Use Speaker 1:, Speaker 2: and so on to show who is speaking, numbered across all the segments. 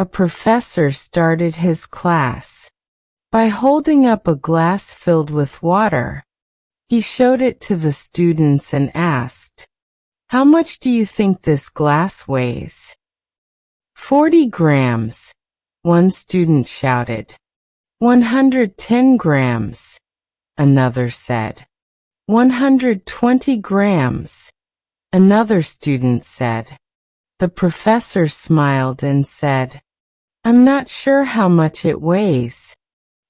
Speaker 1: A professor started his class by holding up a glass filled with water. He showed it to the students and asked, "How much do you think this glass weighs?" 40 grams, one student shouted. 110 grams, another said. 120 grams, another student said. The professor smiled and said, "I'm not sure how much it weighs,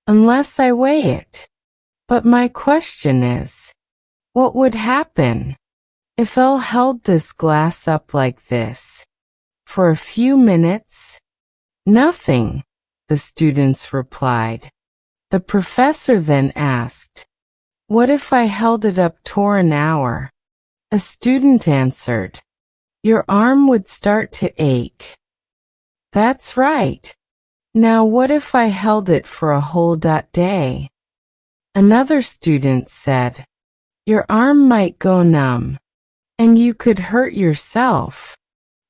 Speaker 1: unless I weigh it. But my question is, what would happen if I held this glass up like this for a few minutes?" "Nothing," the students replied. The professor then asked, "What if I held it up for an hour?" A student answered, "Your arm would start to ache." "That's right. Now what if I held it for a whole day?" Another student said, "Your arm might go numb, and you could hurt yourself."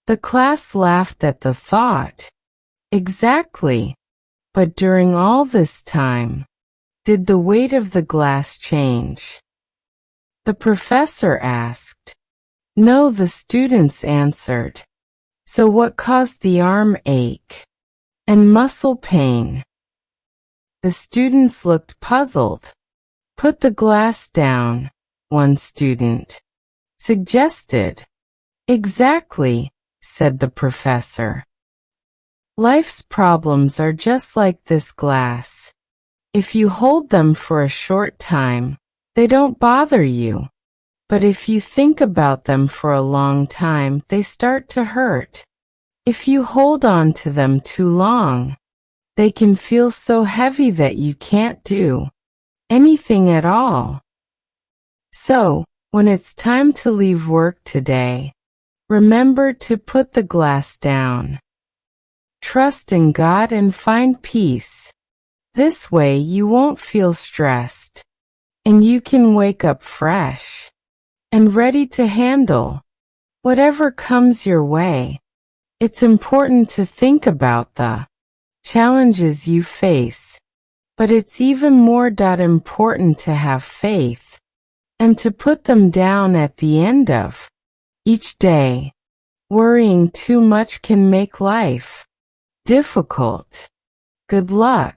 Speaker 1: The class laughed at the thought. Exactly. But during all this time, did the weight of the glass change? The professor asked. No, the students answered. So what caused the arm ache and muscle pain? The students looked puzzled. "Put the glass down," one student suggested. "Exactly," said the professor. Life's problems are just like this glass. If you hold them for a short time, they don't bother you. But if you think about them for a long time, they start to hurt. If you hold on to them too long, they can feel so heavy that you can't do anything at all. So, when it's time to leave work today, remember to put the glass down. Trust in God and find peace. This way you won't feel stressed, and you can wake up fresh and ready to handle whatever comes your way. It's important to think about the challenges you face, but it's even more important to have faith and to put them down at the end of each day. Worrying too much can make life difficult. Good luck.